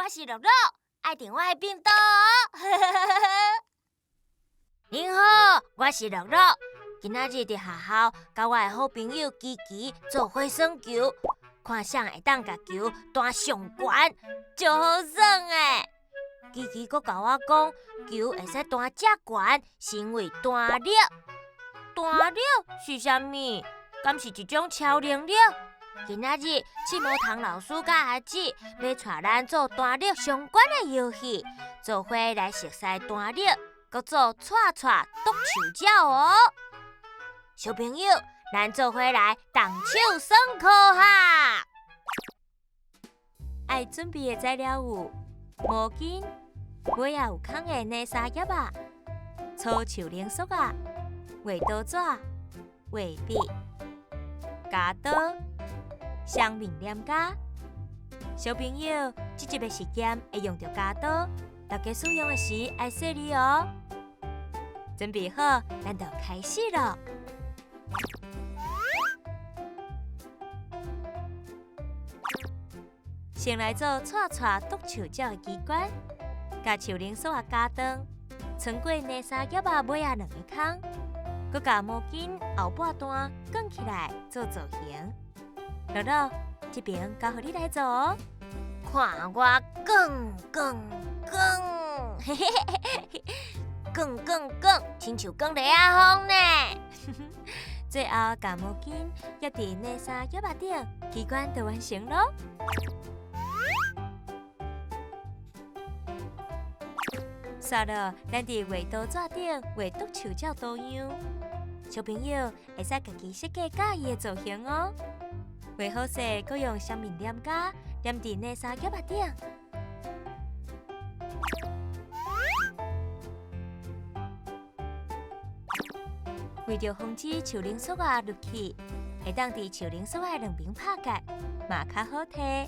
是乐乐，爱订我的频道哦。您好，我是乐乐。今仔日伫学校，甲我的好朋友琪琪做伙耍球，看谁会当甲球弹上悬，就好耍诶。琪琪阁甲我讲，球会使弹遮悬，是因为弹力。弹力是啥物？敢是一种超能力？今仔日刺毛糖老师甲阿姊要带咱做弹力相关的游戏，做伙来熟悉弹力，阁做串串剁手脚哦。小朋友，咱做伙来动手耍课哈！爱准备的材料有毛巾、尾仔有孔的泥沙叶啊、粗树灵束啊、画刀纸、画笔、夹刀、双面黏夹。小朋友，这集的实验会用到夹刀，大家使用的时爱细腻哦。准备好，咱就开始咯。先来做串串剁手脚的机关，甲树灵束啊夹长，穿过泥沙叶啊尾啊2个孔，佮甲毛巾后半段卷起来做造型。乐乐，这边交互你来做哦。看我嘿嘿嘿，卷，亲像卷雷啊风呢。最后，甲毛巾压伫泥沙叶啊顶，机关就完成咯。刷了，咱伫画刀纸顶画剁手脚多样。小朋友会使家己设计喜意的造型哦。画好势，佮用双面黏夹黏伫泥沙叶啊顶。为着防止树灵束啊入去，会当伫树灵束啊2边拍结，嘛较好摕。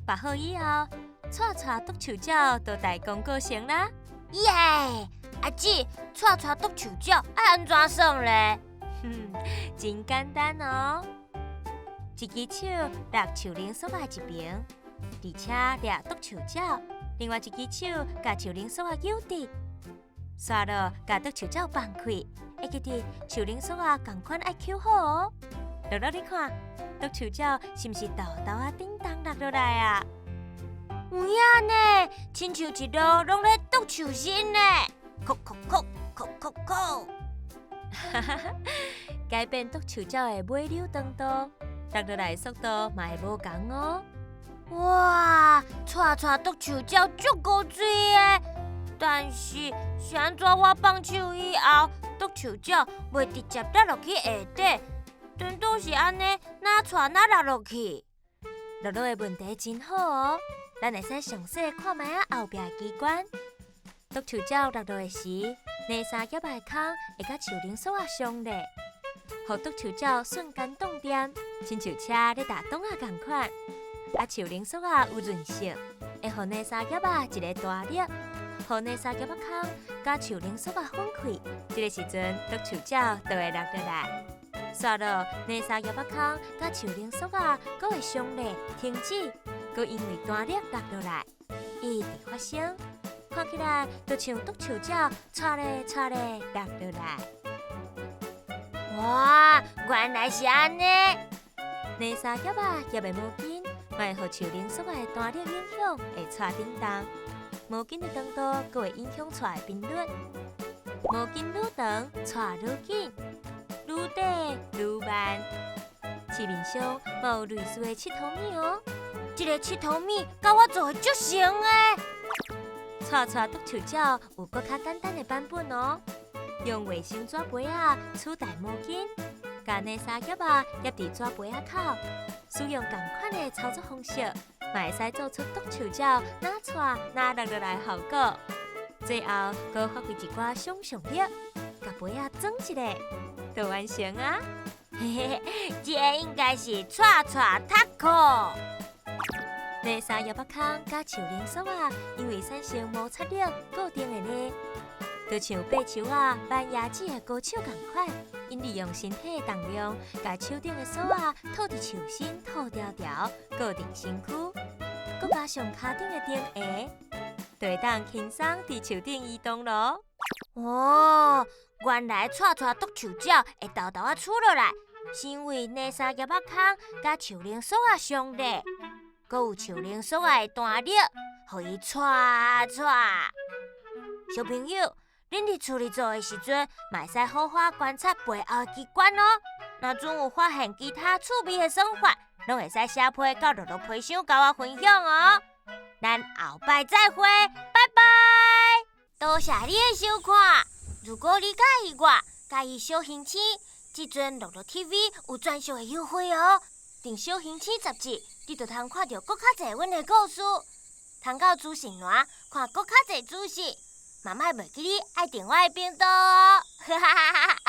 摆好以后，串串剁手脚就大功告成啦！耶！阿姊，串串剁手脚爱安怎耍咧？真简单哦。一只手拿树灵束啊一边，而且抓剁手脚；另外一只手甲树灵束啊揪直，刷了甲剁手脚放开，会记得树灵束啊同款爱扣好哦。乐乐你看，剁手脚是毋是豆豆啊叮当落落来啊？有影呢，亲像一路拢咧剁手心呢，扣。改变剁手脚的尾溜长度，落落来速度嘛会无同哦。哇，串串剁手脚足够水的，但是安怎我放手以后，剁手脚袂直接落落去下底，全都是安尼，哪串哪落落去？乐乐的问题真好哦。咱会使详细看卖后壁的机关，剁手脚落落的时，泥沙叶的孔会甲树灵束啊相连，互剁手脚瞬间动点，亲像车咧打档啊同款。啊，树灵束啊有润色，会互泥沙叶啊一个大力，互泥沙叶啊孔甲树灵束啊分开，这个时阵剁手脚就会落落来。刷了泥沙叶啊孔甲树灵束啊，阁会相连停止。佮因为弹力落落来，一直发生，看起来就像剁手脚擦咧落落来。哇，原来是安尼！泥沙叶啊叶的毛巾，会互树灵束的弹力影响，会擦叮当。毛巾的长度，佮会影响擦的频率。毛巾愈长，擦愈紧，愈短愈慢。市面上嘛有类似的佚佗物哦。这个佚佗物，甲我做的足成诶！串串剁手脚有搁较简单的版本哦，用卫生纸杯啊取代毛巾，甲泥沙叶啊压伫纸杯啊口，使用同款的操作方式，嘛会使做出剁手脚哪串哪落落来的效果。最后，搁发挥一寡想象力，甲杯啊装一个，就完成啊！嘿嘿，这应该是串串塔克。泥沙叶啊孔甲树灵束啊，因为产生摩擦力固定的呢，就像爬树啊扳牙齿的高手同款，因利用身体的重量，甲手顶的锁啊套伫树身套条条，固定身躯。搁爬上脚顶的钉鞋，就会当轻松伫树顶移动咯。哦，原来带独树鸟会豆豆处落来，是因为泥沙叶仔空甲树林锁啊相连，阁有树林锁啊的弹力，互伊带。小朋友，恁伫厝里做的时阵，嘛会使好好观察背后的机关哦。若准有发现其他趣味的算法，拢会使写批到乐乐皮箱甲我分享哦。咱后摆再会，拜拜！多谢你的收看。如果你介意我，介意小星星，即阵乐乐 TV 有专属的优惠哦。订小星星杂志，你就通看到更较侪阮的故事。通到资讯栏看更较侪资讯，嘛莫袂记你爱订我的频道哦。哈哈哈哈。